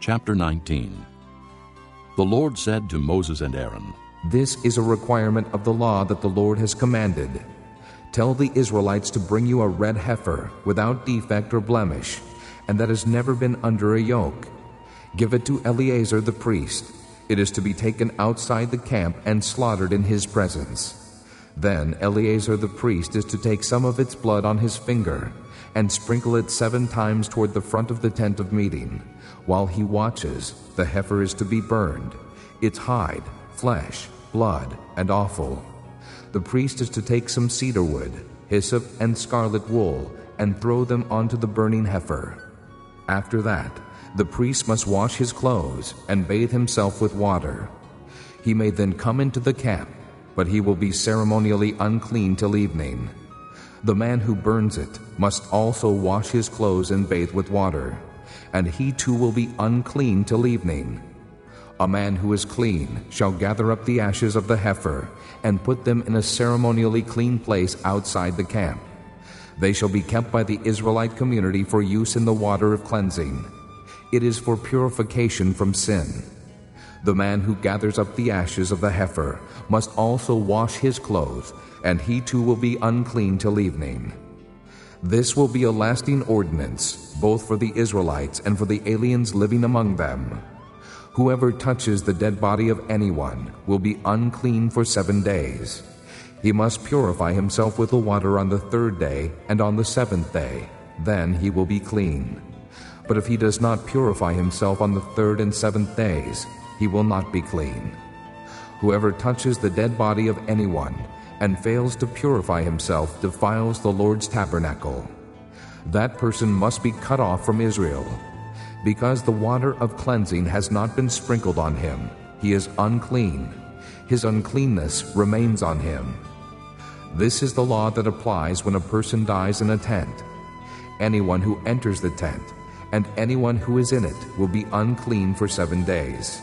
Chapter 19. The Lord said to Moses and Aaron, This is a requirement of the law that the Lord has commanded. Tell the Israelites to bring you a red heifer, without defect or blemish, and that has never been under a yoke. Give it to Eleazar the priest. It is to be taken outside the camp and slaughtered in his presence. Then Eleazar the priest is to take some of its blood on his finger, and sprinkle it 7 times toward the front of the tent of meeting. While he watches, the heifer is to be burned, its hide, flesh, blood, and offal. The priest is to take some cedar wood, hyssop, and scarlet wool, and throw them onto the burning heifer. After that, the priest must wash his clothes and bathe himself with water. He may then come into the camp, but he will be ceremonially unclean till evening. The man who burns it must also wash his clothes and bathe with water, and he too will be unclean till evening. A man who is clean shall gather up the ashes of the heifer and put them in a ceremonially clean place outside the camp. They shall be kept by the Israelite community for use in the water of cleansing. It is for purification from sin. The man who gathers up the ashes of the heifer must also wash his clothes, and he too will be unclean till evening. This will be a lasting ordinance, both for the Israelites and for the aliens living among them. Whoever touches the dead body of anyone will be unclean for 7 days. He must purify himself with the water on the 3rd day and on the 7th day. Then he will be clean. But if he does not purify himself on the 3rd and 7th days, he will not be clean. Whoever touches the dead body of anyone and fails to purify himself defiles the Lord's tabernacle. That person must be cut off from Israel. Because the water of cleansing has not been sprinkled on him, he is unclean. His uncleanness remains on him. This is the law that applies when a person dies in a tent. Anyone who enters the tent and anyone who is in it will be unclean for 7 days.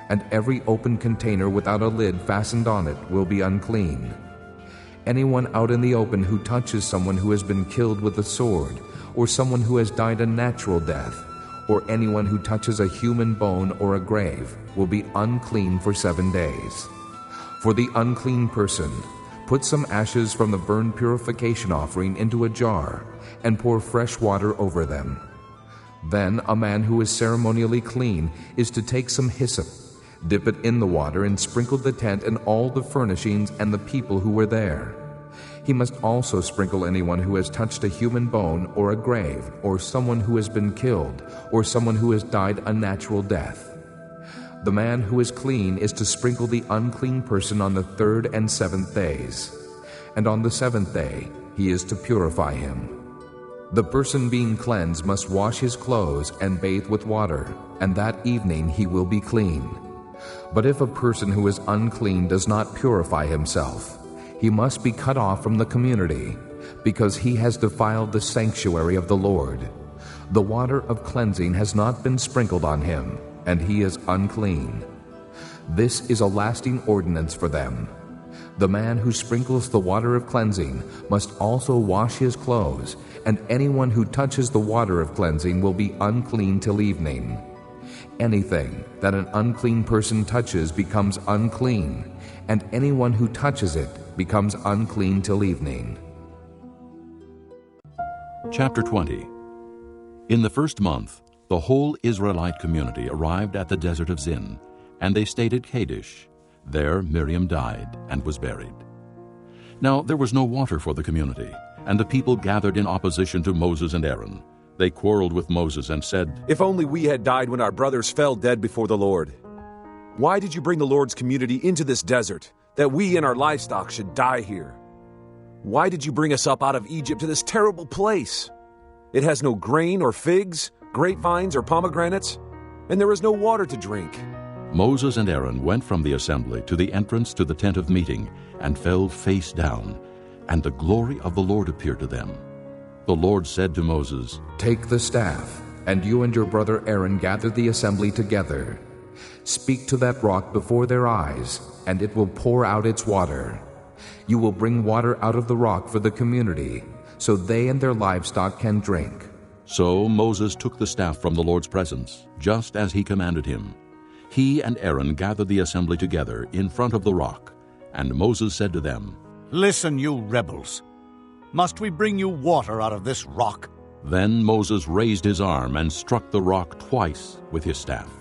And every open container without a lid fastened on it will be unclean. Anyone out in the open who touches someone who has been killed with a sword, or someone who has died a natural death, or anyone who touches a human bone or a grave, will be unclean for 7 days. For the unclean person, put some ashes from the burnt purification offering into a jar, and pour fresh water over them. Then a man who is ceremonially clean is to take some hyssop, dip it in the water, and sprinkle the tent and all the furnishings and the people who were there. He must also sprinkle anyone who has touched a human bone or a grave, or someone who has been killed, or someone who has died a natural death. The man who is clean is to sprinkle the unclean person on the 3rd and 7th days, and on the 7th day he is to purify him. The person being cleansed must wash his clothes and bathe with water, and that evening he will be clean. But if a person who is unclean does not purify himself, he must be cut off from the community, because he has defiled the sanctuary of the Lord. The water of cleansing has not been sprinkled on him, and he is unclean. This is a lasting ordinance for them. The man who sprinkles the water of cleansing must also wash his clothes, and anyone who touches the water of cleansing will be unclean till evening. Anything that an unclean person touches becomes unclean, and anyone who touches it becomes unclean till evening. Chapter 20. In the 1st month, the whole Israelite community arrived at the desert of Zin, and they stayed at Kadesh. There Miriam died and was buried. Now there was no water for the community, and the people gathered in opposition to Moses and Aaron. They quarreled with Moses and said, "If only we had died when our brothers fell dead before the Lord. Why did you bring the Lord's community into this desert, that we and our livestock should die here? Why did you bring us up out of Egypt to this terrible place? It has no grain or figs, grapevines or pomegranates, and there is no water to drink." Moses and Aaron went from the assembly to the entrance to the tent of meeting and fell face down, and the glory of the Lord appeared to them. The Lord said to Moses, "Take the staff, and you and your brother Aaron gather the assembly together. Speak to that rock before their eyes, and it will pour out its water. You will bring water out of the rock for the community, so they and their livestock can drink. So Moses took the staff from the Lord's presence, just as he commanded him. He and Aaron gathered the assembly together in front of the rock, and Moses said to them, "Listen, you rebels. Must we bring you water out of this rock?" Then Moses raised his arm and struck the rock twice with his staff.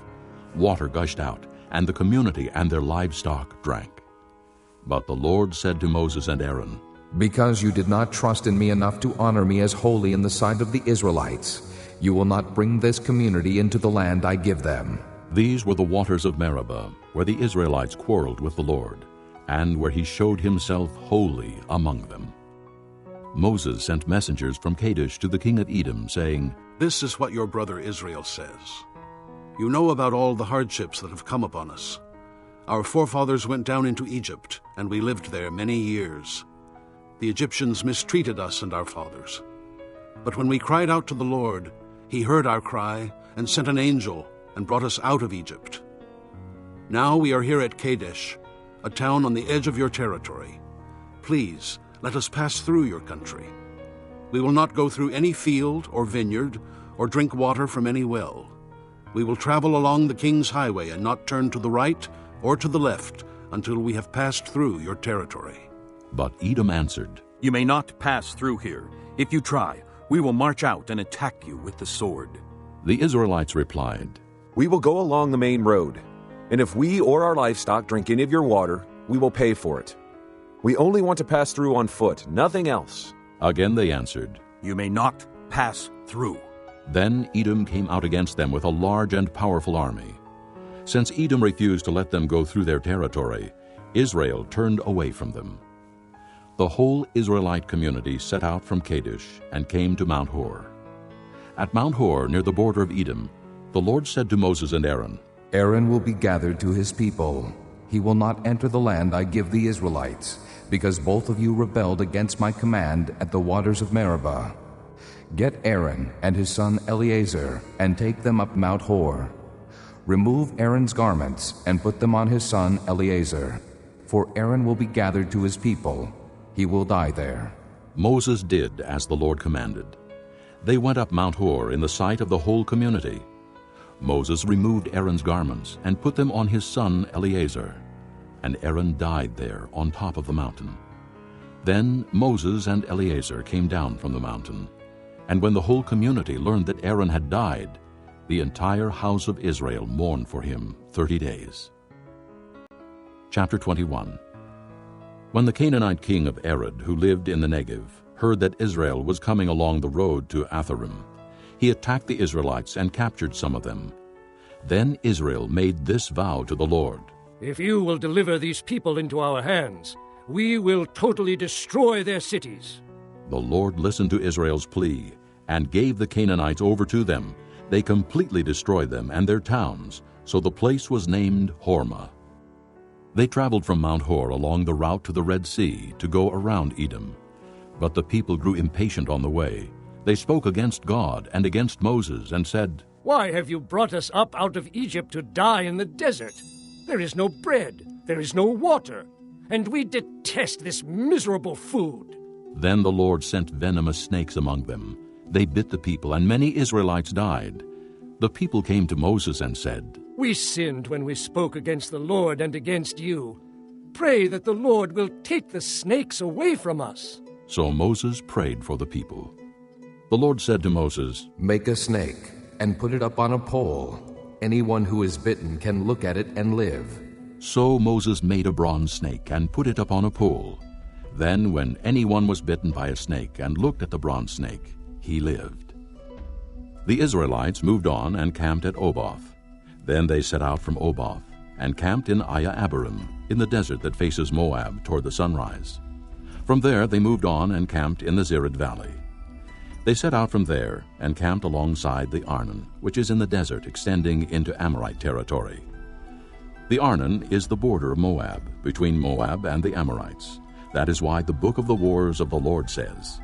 Water gushed out, and the community and their livestock drank. But the Lord said to Moses and Aaron, Because you did not trust in me enough to honor me as holy in the sight of the Israelites, you will not bring this community into the land I give them. These were the waters of Meribah, where the Israelites quarreled with the Lord, and where he showed himself holy among them. Moses sent messengers from Kadesh to the king of Edom, saying, "This is what your brother Israel says. You know about all the hardships that have come upon us. Our forefathers went down into Egypt, and we lived there many years. The Egyptians mistreated us and our fathers. But when we cried out to the Lord, he heard our cry and sent an angel and brought us out of Egypt. Now we are here at Kadesh, a town on the edge of your territory. Please, let us pass through your country. We will not go through any field or vineyard or drink water from any well. We will travel along the king's highway and not turn to the right or to the left until we have passed through your territory." But Edom answered, "You may not pass through here. If you try, we will march out and attack you with the sword." The Israelites replied, We will go along the main road, and if we or our livestock drink any of your water, we will pay for it. We only want to pass through on foot, nothing else." Again they answered. "You may not pass through." Then Edom came out against them with a large and powerful army. Since Edom refused to let them go through their territory, Israel turned away from them. The whole Israelite community set out from Kadesh and came to Mount Hor. At Mount Hor, near the border of Edom, the Lord said to Moses and Aaron, Aaron will be gathered to his people. He will not enter the land I give the Israelites, because both of you rebelled against my command at the waters of Meribah. Get Aaron and his son Eleazar and take them up Mount Hor. Remove Aaron's garments and put them on his son Eleazar, for Aaron will be gathered to his people. He will die there." Moses did as the Lord commanded. They went up Mount Hor in the sight of the whole community. Moses removed Aaron's garments and put them on his son Eleazar, and Aaron died there on top of the mountain. Then Moses and Eleazar came down from the mountain, and when the whole community learned that Aaron had died, the entire house of Israel mourned for him 30 days. Chapter 21. When the Canaanite king of Arad, who lived in the Negev, heard that Israel was coming along the road to Atharim, he attacked the Israelites and captured some of them. Then Israel made this vow to the Lord, "If you will deliver these people into our hands, we will totally destroy their cities." The Lord listened to Israel's plea and gave the Canaanites over to them. They completely destroyed them and their towns, so the place was named Hormah. They traveled from Mount Hor along the route to the Red Sea to go around Edom. But the people grew impatient on the way. They spoke against God and against Moses and said, "Why have you brought us up out of Egypt to die in the desert? There is no bread, there is no water, and we detest this miserable food." Then the Lord sent venomous snakes among them. They bit the people, and many Israelites died. The people came to Moses and said, "We sinned when we spoke against the Lord and against you. Pray that the Lord will take the snakes away from us." So Moses prayed for the people. The Lord said to Moses, Make a snake and put it up on a pole. Anyone who is bitten can look at it and live. So Moses made a bronze snake and put it up on a pole. Then when anyone was bitten by a snake and looked at the bronze snake, he lived. The Israelites moved on and camped at Oboth. Then they set out from Oboth and camped in Abarim, in the desert that faces Moab toward the sunrise. From there they moved on and camped in the Zered Valley. They set out from there and camped alongside the Arnon, which is in the desert extending into Amorite territory. The Arnon is the border of Moab, between Moab and the Amorites. That is why the book of the wars of the Lord says,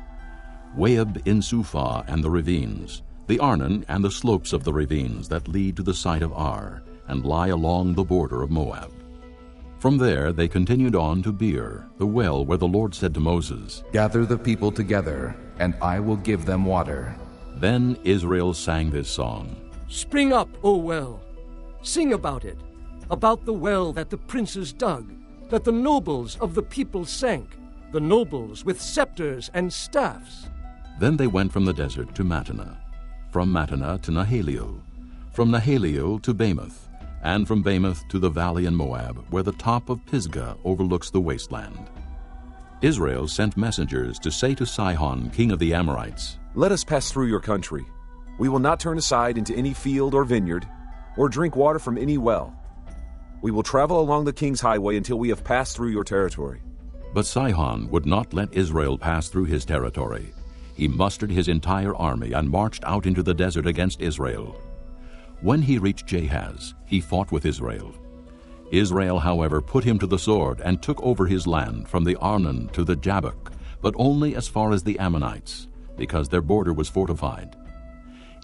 Waheb in Suphah and the ravines, the Arnon and the slopes of the ravines that lead to the site of Ar, and lie along the border of Moab. From there they continued on to Beer, the well where the Lord said to Moses, Gather the people together, and I will give them water. Then Israel sang this song. Spring up, O well, sing about it, about the well that the princes dug, that the nobles of the people sank, the nobles with scepters and staffs. Then they went from the desert to Mattanah, from Mattanah to Nahaliel, from Nahaliel to Bamoth, and from Bamoth to the valley in Moab, where the top of Pisgah overlooks the wasteland. Israel sent messengers to say to Sihon, king of the Amorites, Let us pass through your country. We will not turn aside into any field or vineyard, or drink water from any well. We will travel along the king's highway until we have passed through your territory. But Sihon would not let Israel pass through his territory. He mustered his entire army and marched out into the desert against Israel. When he reached Jahaz, he fought with Israel. Israel, however, put him to the sword and took over his land from the Arnon to the Jabbok, but only as far as the Ammonites, because their border was fortified.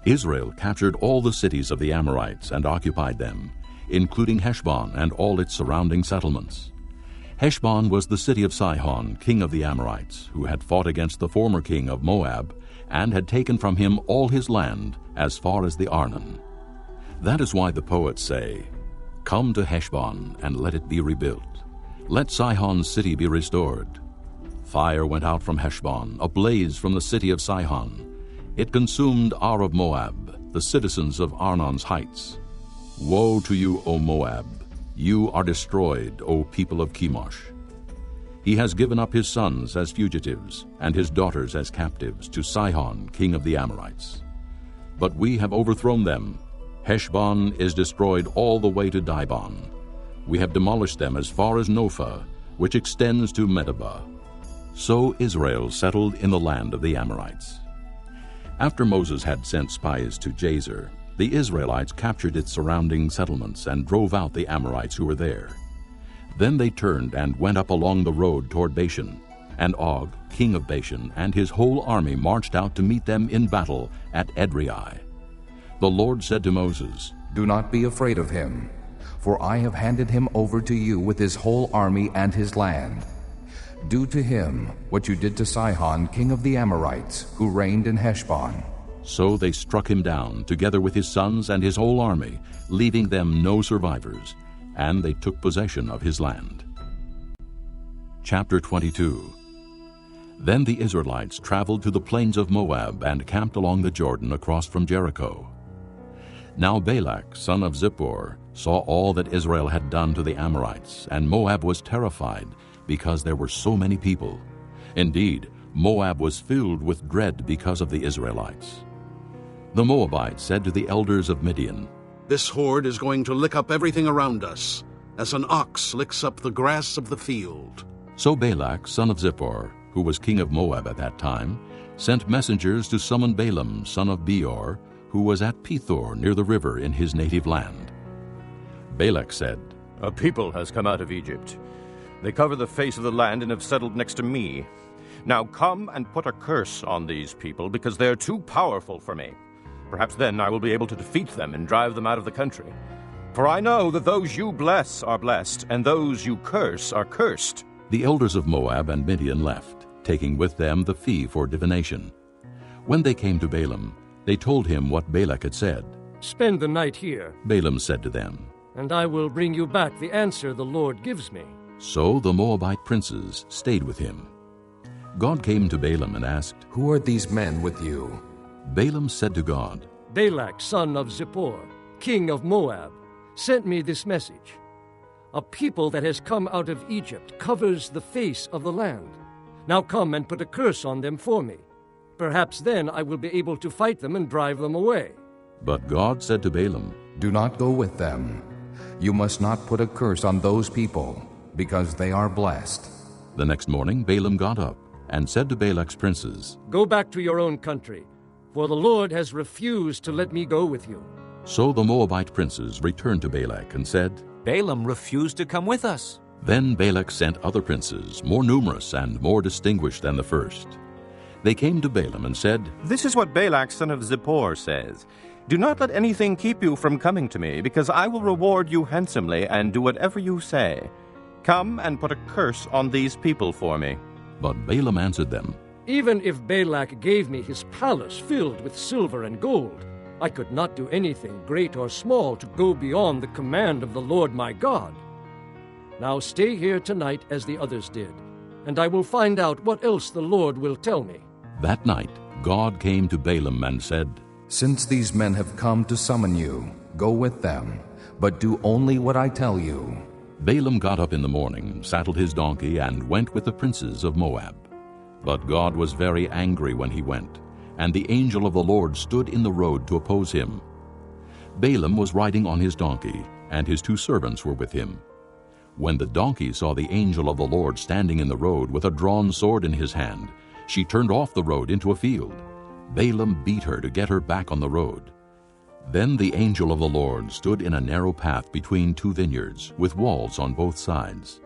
Israel captured all the cities of the Amorites and occupied them, including Heshbon and all its surrounding settlements. Heshbon was the city of Sihon, king of the Amorites, who had fought against the former king of Moab and had taken from him all his land as far as the Arnon. That is why the poets say, Come to Heshbon and let it be rebuilt. Let Sihon's city be restored. Fire went out from Heshbon, a blaze from the city of Sihon. It consumed Ar of Moab, the citizens of Arnon's heights. Woe to you, O Moab! You are destroyed, O people of Chemosh. He has given up his sons as fugitives, and his daughters as captives, to Sihon, king of the Amorites. But we have overthrown them. Heshbon is destroyed all the way to Dibon. We have demolished them as far as Nophah, which extends to Medeba. So Israel settled in the land of the Amorites. After Moses had sent spies to Jazer, the Israelites captured its surrounding settlements and drove out the Amorites who were there. Then they turned and went up along the road toward Bashan, and Og, king of Bashan, and his whole army marched out to meet them in battle at Edrei. The Lord said to Moses, Do not be afraid of him, for I have handed him over to you with his whole army and his land. Do to him what you did to Sihon, king of the Amorites, who reigned in Heshbon. So they struck him down, together with his sons and his whole army, leaving them no survivors, and they took possession of his land. Chapter 22. Then the Israelites traveled to the plains of Moab and camped along the Jordan across from Jericho. Now Balak, son of Zippor, saw all that Israel had done to the Amorites, and Moab was terrified, because there were so many people. Indeed, Moab was filled with dread because of the Israelites. The Moabites said to the elders of Midian, This horde is going to lick up everything around us, as an ox licks up the grass of the field. So Balak, son of Zippor, who was king of Moab at that time, sent messengers to summon Balaam, son of Beor, who was at Pethor near the river in his native land. Balak said, A people has come out of Egypt. They cover the face of the land and have settled next to me. Now come and put a curse on these people, because they are too powerful for me. Perhaps then I will be able to defeat them and drive them out of the country. For I know that those you bless are blessed, and those you curse are cursed. The elders of Moab and Midian left, taking with them the fee for divination. When they came to Balaam, they told him what Balak had said. Spend the night here, Balaam said to them, and I will bring you back the answer the Lord gives me. So the Moabite princes stayed with him. God came to Balaam and asked, Who are these men with you? Balaam said to God, Balak, son of Zippor, king of Moab, sent me this message. A people that has come out of Egypt covers the face of the land. Now come and put a curse on them for me. Perhaps then I will be able to fight them and drive them away. But God said to Balaam, Do not go with them. You must not put a curse on those people, because they are blessed. The next morning Balaam got up and said to Balak's princes, Go back to your own country, for the Lord has refused to let me go with you. So the Moabite princes returned to Balak and said, Balaam refused to come with us. Then Balak sent other princes, more numerous and more distinguished than the first. They came to Balaam and said, This is what Balak, son of Zippor, says. Do not let anything keep you from coming to me, because I will reward you handsomely and do whatever you say. Come and put a curse on these people for me. But Balaam answered them, Even if Balak gave me his palace filled with silver and gold, I could not do anything great or small to go beyond the command of the Lord my God. Now stay here tonight as the others did, and I will find out what else the Lord will tell me." That night God came to Balaam and said, Since these men have come to summon you, go with them, but do only what I tell you. Balaam got up in the morning, saddled his donkey, and went with the princes of Moab. But God was very angry when he went, and the angel of the Lord stood in the road to oppose him. Balaam was riding on his donkey, and his 2 servants were with him. When the donkey saw the angel of the Lord standing in the road with a drawn sword in his hand, she turned off the road into a field. Balaam beat her to get her back on the road. Then the angel of the Lord stood in a narrow path between 2 vineyards, with walls on both sides.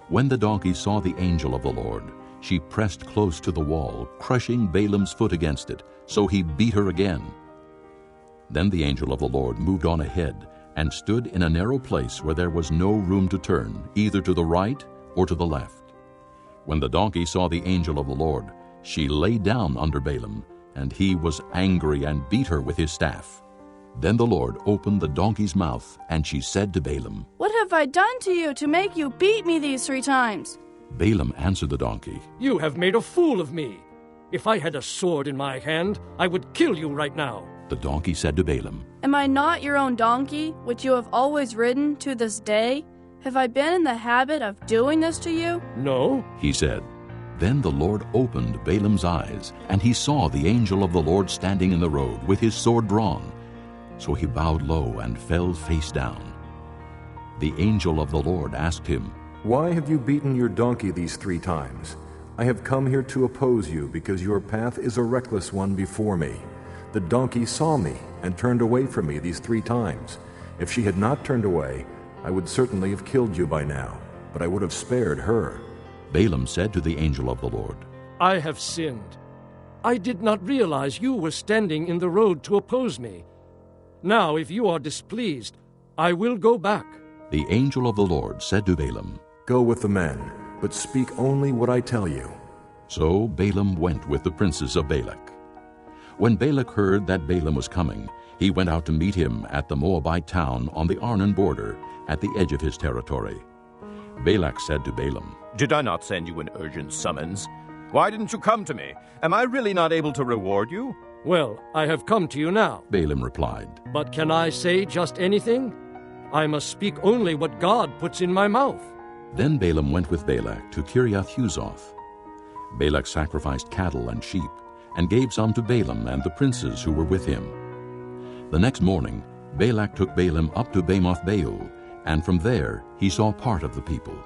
When the donkey saw the angel of the Lord, she pressed close to the wall, crushing Balaam's foot against it, so he beat her again. Then the angel of the Lord moved on ahead and stood in a narrow place where there was no room to turn, either to the right or to the left. When the donkey saw the angel of the Lord, she lay down under Balaam, and he was angry and beat her with his staff. Then the Lord opened the donkey's mouth, and she said to Balaam, "What have I done to you to make you beat me these 3 times?" Balaam answered the donkey, "You have made a fool of me. If I had a sword in my hand, I would kill you right now." The donkey said to Balaam, "Am I not your own donkey, which you have always ridden to this day? Have I been in the habit of doing this to you?" "No," he said. Then the Lord opened Balaam's eyes, and he saw the angel of the Lord standing in the road with his sword drawn. So he bowed low and fell face down. The angel of the Lord asked him, "Why have you beaten your donkey these 3 times? I have come here to oppose you because your path is a reckless one before me. The donkey saw me and turned away from me these 3 times. If she had not turned away, I would certainly have killed you by now, but I would have spared her." Balaam said to the angel of the Lord, "I have sinned. I did not realize you were standing in the road to oppose me. Now, if you are displeased, I will go back." The angel of the Lord said to Balaam, "Go with the men, but speak only what I tell you." So Balaam went with the princes of Balak. When Balak heard that Balaam was coming, he went out to meet him at the Moabite town on the Arnon border, at the edge of his territory. Balak said to Balaam, "Did I not send you an urgent summons? Why didn't you come to me? Am I really not able to reward you?" "Well, I have come to you now." Balaam replied, "But can I say just anything? I must speak only what God puts in my mouth." Then Balaam went with Balak to Kiriath-Huzoth. Balak sacrificed cattle and sheep, and gave some to Balaam and the princes who were with him. The next morning Balak took Balaam up to Bamoth-Baal, and from there he saw part of the people.